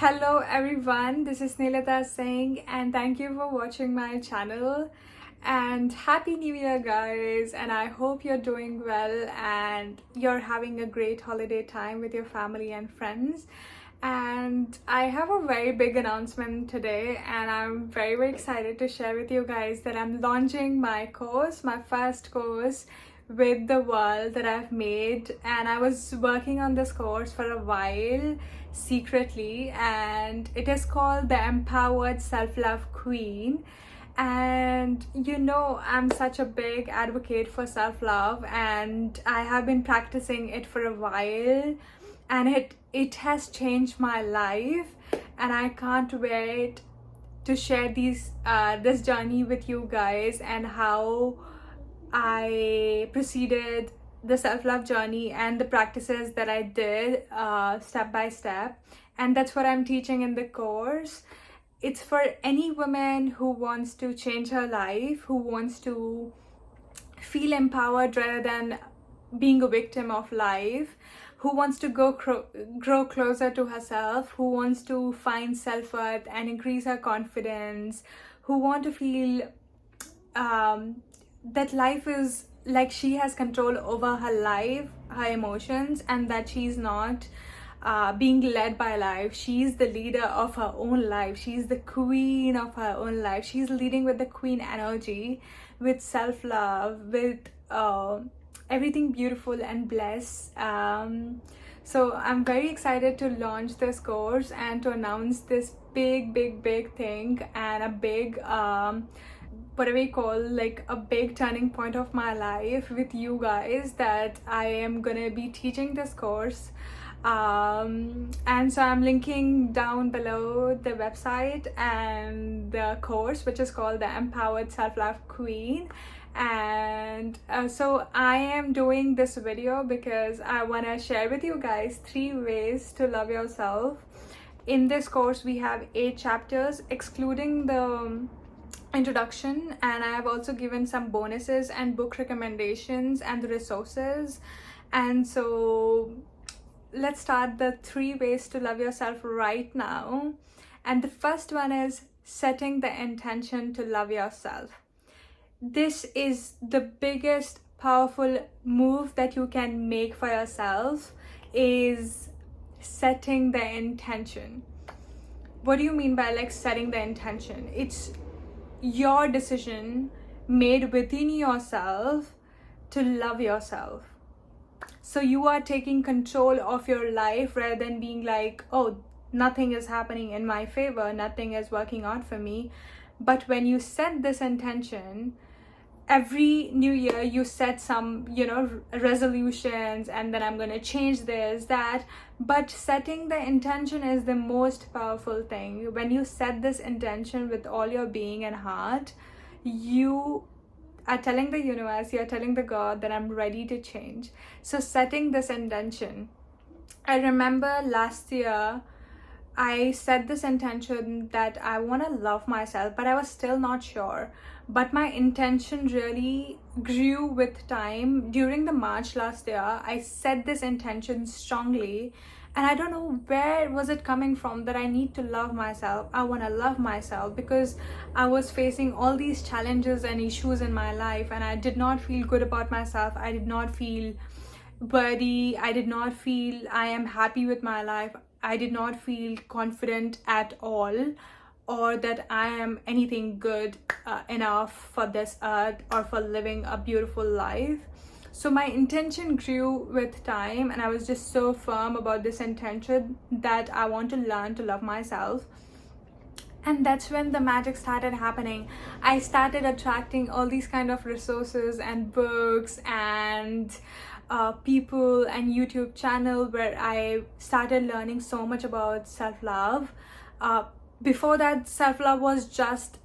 Hello everyone, this is Nilita Singh and thank you for watching my channel and Happy New Year guys, and I hope you're doing well and you're having a great holiday time with your family and friends. And I have a very big announcement today and I'm very excited to share with you guys that I'm launching my course, my first course with the world that I've made. And I was working on this course for a while secretly, and it is called the Empowered Self-Love Queen. And I'm such a big advocate for self-love and I have been practicing it for a while, and it has changed my life, and I can't wait to share this journey with you guys and how I proceeded the self-love journey and the practices that I did step by step. And that's what I'm teaching in the course. It's for any woman who wants to change her life, who wants to feel empowered rather than being a victim of life, who wants to grow closer to herself, who wants to find self-worth and increase her confidence, who want to feel that life is like she has control over her life, her emotions, and that she's not being led by life. She's the leader of her own life. She's the queen of her own life. She's leading with the queen energy, with self-love, with everything beautiful and blessed. So I'm very excited to launch this course and to announce this big thing and a big whatever you call, like a big turning point of my life with you guys, that I am gonna be teaching this course. And so I'm linking down below the website and the course, which is called the Empowered Self-Love Queen. And so I am doing this video because I want to share with you guys 3 ways to love yourself. In this course we have 8 chapters excluding the introduction, and I have also given some bonuses and book recommendations and the resources. And so let's start the 3 ways to love yourself right now. And the first one is setting the intention to love yourself. This is the biggest powerful move that you can make for yourself, is setting the intention. What do you mean by like setting the intention? It's your decision made within yourself to love yourself. So you are taking control of your life rather than being like, oh, nothing is happening in my favor, nothing is working out for me. But when you set this intention, every new year you set some resolutions, and then I'm going to change this, that, but setting the intention is the most powerful thing. When you set this intention with all your being and heart, you are telling the universe, you're telling the God that I'm ready to change. So setting this intention, I remember last year I set this intention that I want to love myself, but I was still not sure. But my intention really grew with time. During the March last year, I set this intention strongly, and I don't know where was it coming from that I need to love myself. I want to love myself because I was facing all these challenges and issues in my life, and I did not feel good about myself. I did not feel worthy. I did not feel I am happy with my life. I did not feel confident at all, or that I am anything good enough for this earth or for living a beautiful life. So my intention grew with time, and I was just so firm about this intention that I want to learn to love myself. And that's when the magic started happening. I started attracting all these kind of resources and books and people and YouTube channel where I started learning so much about self-love. Before that, self-love was just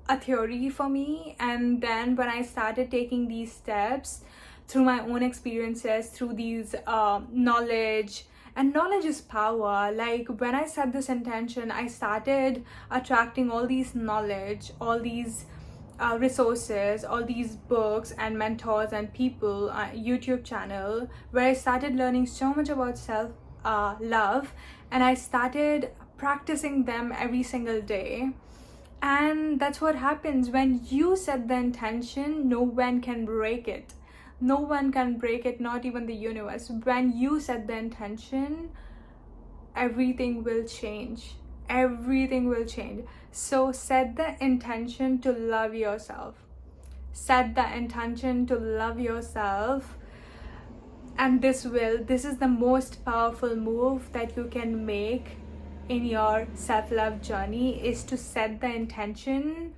a theory for me, and then when I started taking these steps through my own experiences, through these knowledge, and knowledge is power. Like when I set this intention, I started attracting all these knowledge, all these resources, all these books and mentors and people, YouTube channel, where I started learning so much about self love, and I started practicing them every single day. And that's what happens when you set the intention. No one can break it. No one can break it, not even the universe. When you set the intention, everything will change. Everything will change. So set the intention to love yourself. Set the intention to love yourself. And this is the most powerful move that you can make in your self-love journey, is to set the intention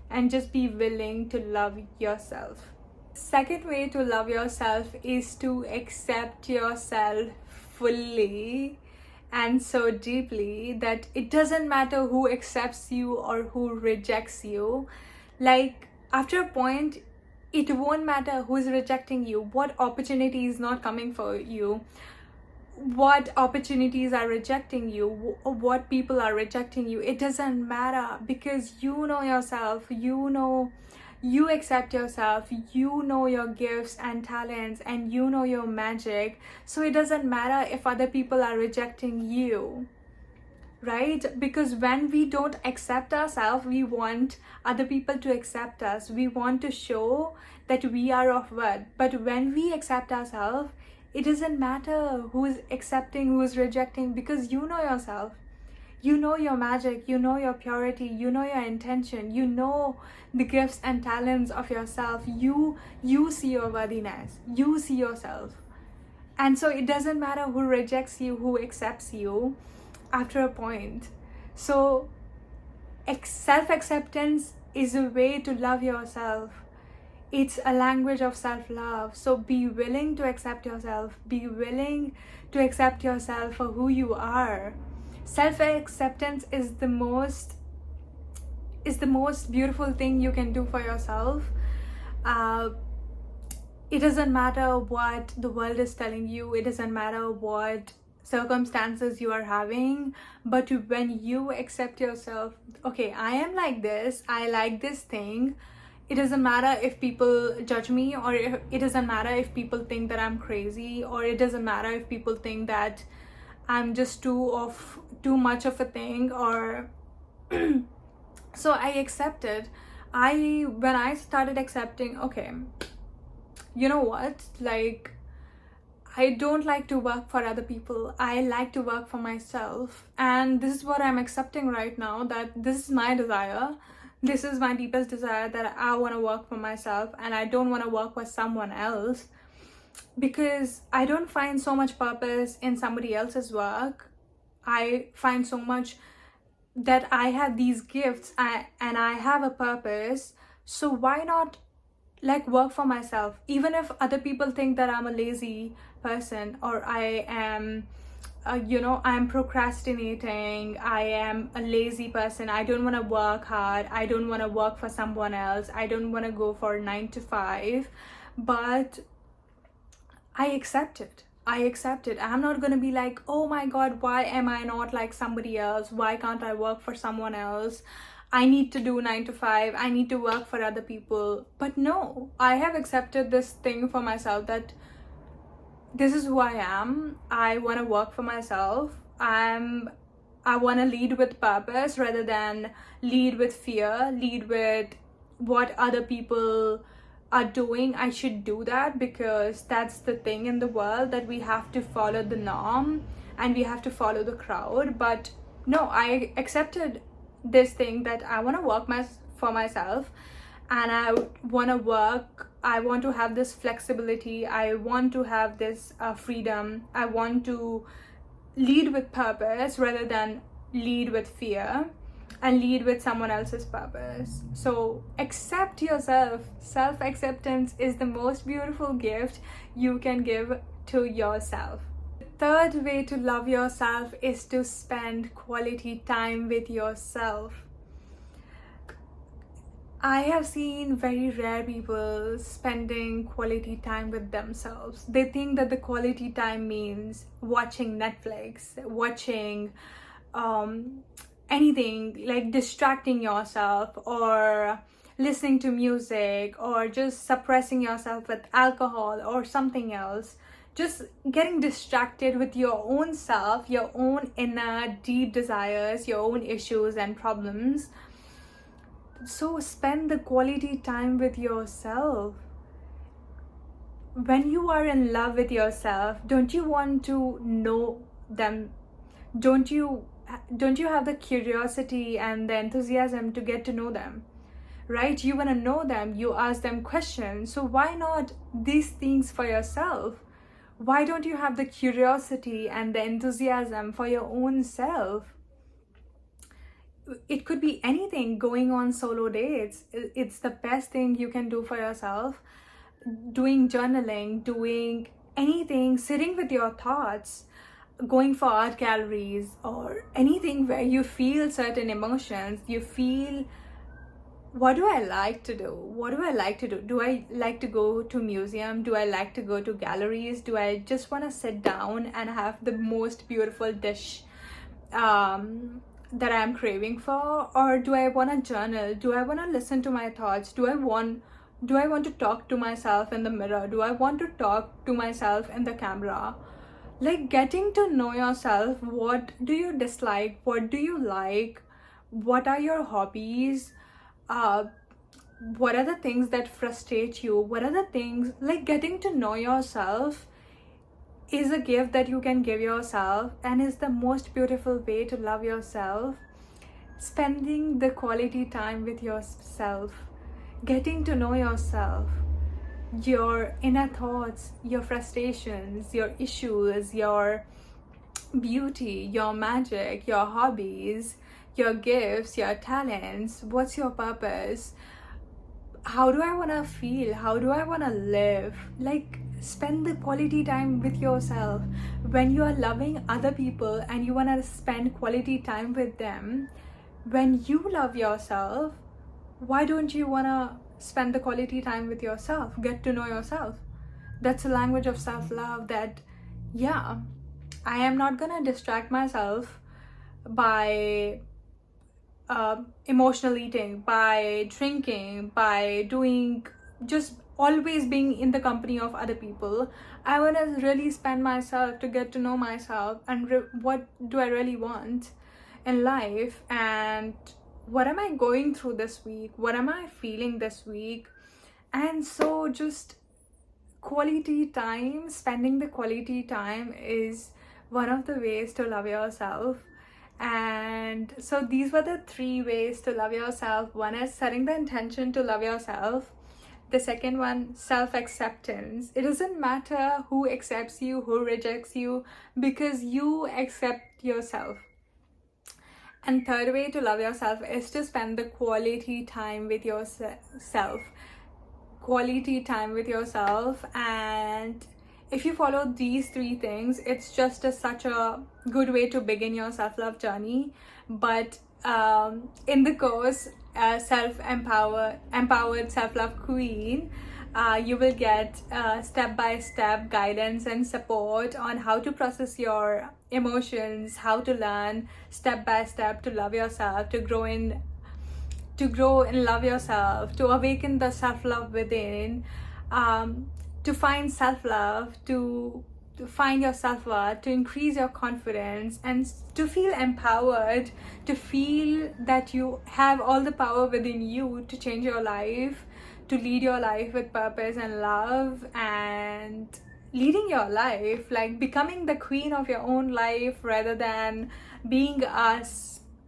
and just be willing to love yourself. Second way to love yourself is to accept yourself fully and so deeply that it doesn't matter who accepts you or who rejects you. Like, after a point, it won't matter who's rejecting you, what opportunity is not coming for you, what opportunities are rejecting you, what people are rejecting you. It doesn't matter, because you know yourself, you accept yourself, you know your gifts and talents, and you know your magic. So it doesn't matter if other people are rejecting you, right? Because when we don't accept ourselves, we want other people to accept us. We want to show that we are of worth. But when we accept ourselves, it doesn't matter who's accepting, who's rejecting, because you know yourself. You know your magic, you know your purity, you know your intention, you know the gifts and talents of yourself. You see your worthiness, you see yourself. And so it doesn't matter who rejects you, who accepts you after a point. So self-acceptance is a way to love yourself. It's a language of self-love. So be willing to accept yourself. Be willing to accept yourself for who you are. Self-acceptance is the most beautiful thing you can do for yourself. It doesn't matter what the world is telling you. It doesn't matter what circumstances you are having. But when you accept yourself, okay, I am like this, I like this thing. It doesn't matter if people judge me, or it doesn't matter if people think that I'm crazy, or it doesn't matter if people think that I'm just too much of a thing, or so I accepted. When I started accepting, okay, you know what, like, I don't like to work for other people. I like to work for myself. And this is what I'm accepting right now, that this is my desire. This is my deepest desire, that I want to work for myself, and I don't want to work for someone else, because I don't find so much purpose in somebody else's work. I find so much that I have these gifts and I have a purpose. So why not like work for myself? Even if other people think that I'm a lazy person, or I am I'm procrastinating, I am a lazy person, I don't want to work hard, I don't want to work for someone else, I don't want to go for 9 to 5, but I accept it. I'm not going to be like, oh my god, why am I not like somebody else? Why can't I work for someone else? I need to do 9 to 5, I need to work for other people. But no, I have accepted this thing for myself, that this is who I am. I want to work for myself. I want to lead with purpose rather than lead with fear, lead with what other people are doing. I should do that because that's the thing in the world, that we have to follow the norm and we have to follow the crowd. But no, I accepted this thing that I want to work for myself, and I want to work. I want to have this flexibility. I want to have this freedom. I want to lead with purpose rather than lead with fear and lead with someone else's purpose. So accept yourself. Self-acceptance is the most beautiful gift you can give to yourself. The third way to love yourself is to spend quality time with yourself. I have seen very rare people spending quality time with themselves. They think that the quality time means watching Netflix, watching anything, like distracting yourself, or listening to music, or just suppressing yourself with alcohol or something else just getting distracted with your own self, your own inner deep desires, your own issues and problems. So spend the quality time with yourself. When you are in love with yourself, don't you want to know them? Don't you have the curiosity and the enthusiasm to get to know them? Right? You want to know them, you ask them questions. So why not these things for yourself? Why don't you have the curiosity and the enthusiasm for your own self? It could be anything. Going on solo dates, it's the best thing you can do for yourself. Doing journaling, doing anything, sitting with your thoughts, going for art galleries, or anything where you feel certain emotions. You feel, what do I like to do? What do I like to do? Do I like to go to museum? Do I like to go to galleries? Do I just want to sit down and have the most beautiful dish that I'm craving for? Or do I want to journal? Do I want to listen to my thoughts? Do I want to talk to myself in the mirror? Do I want to talk to myself in the camera? Like, getting to know yourself. What do you dislike? What do you like? What are your hobbies? What are the things that frustrate you? What are the things, like, getting to know yourself is a gift that you can give yourself, and is the most beautiful way to love yourself. Spending the quality time with yourself, getting to know yourself, your inner thoughts, your frustrations, your issues, your beauty, your magic, your hobbies, your gifts, your talents. What's your purpose? How do I want to feel? How do I want to live? Like, spend the quality time with yourself. When you are loving other people and you want to spend quality time with them, when you love yourself, why don't you want to spend the quality time with yourself? Get to know yourself. That's a language of self-love. That, yeah, I am not gonna distract myself by emotional eating, by drinking, by doing, just always being in the company of other people. I want to really spend myself to get to know myself and what do I really want in life, and what am I going through this week, what am I feeling this week. And so just quality time, spending the quality time is one of the ways to love yourself. And so these were the 3 ways to love yourself. One is setting the intention to love yourself. The second one, self-acceptance. It doesn't matter who accepts you, who rejects you, because you accept yourself. And third way to love yourself is to spend the quality time with yourself. Quality time with yourself. And if you follow these 3 things, it's just such a good way to begin your self-love journey. But in the course, empowered self-love queen, you will get step-by-step guidance and support on how to process your emotions, how to learn step-by-step to love yourself, to grow and love yourself, to awaken the self-love within, to find self-love, to find your self-worth, to increase your confidence, and to feel empowered, to feel that you have all the power within you to change your life, to lead your life with purpose and love, and leading your life, like becoming the queen of your own life rather than being a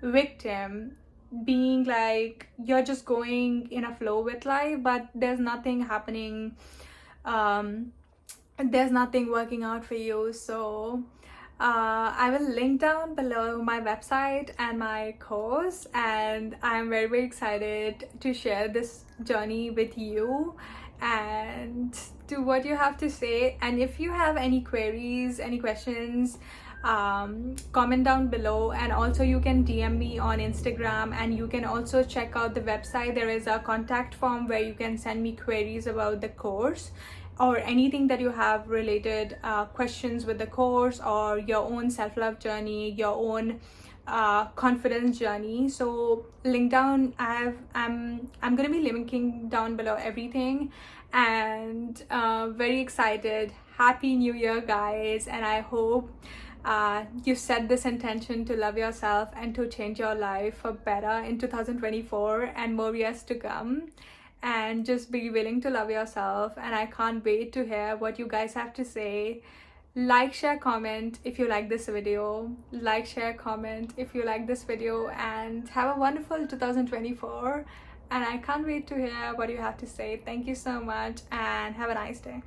victim, being like you're just going in a flow with life, but there's nothing happening, there's nothing working out for you. So I will link down below my website and my course, and I'm very, very excited to share this journey with you and to what you have to say. And if you have any queries, any questions, comment down below, and also you can DM me on Instagram, and you can also check out the website. There is a contact form where you can send me queries about the course or anything that you have related questions with the course, or your own self-love journey, your own confidence journey. So link down, I'm gonna be linking down below everything. And very excited. Happy New Year, guys, and I hope you set this intention to love yourself and to change your life for better in 2024 and more years to come. And just be willing to love yourself, and I can't wait to hear what you guys have to say. Like, share, comment if you like this video. Like, share, comment if you like this video, and have a wonderful 2024. And I can't wait to hear what you have to say. Thank you so much, and have a nice day.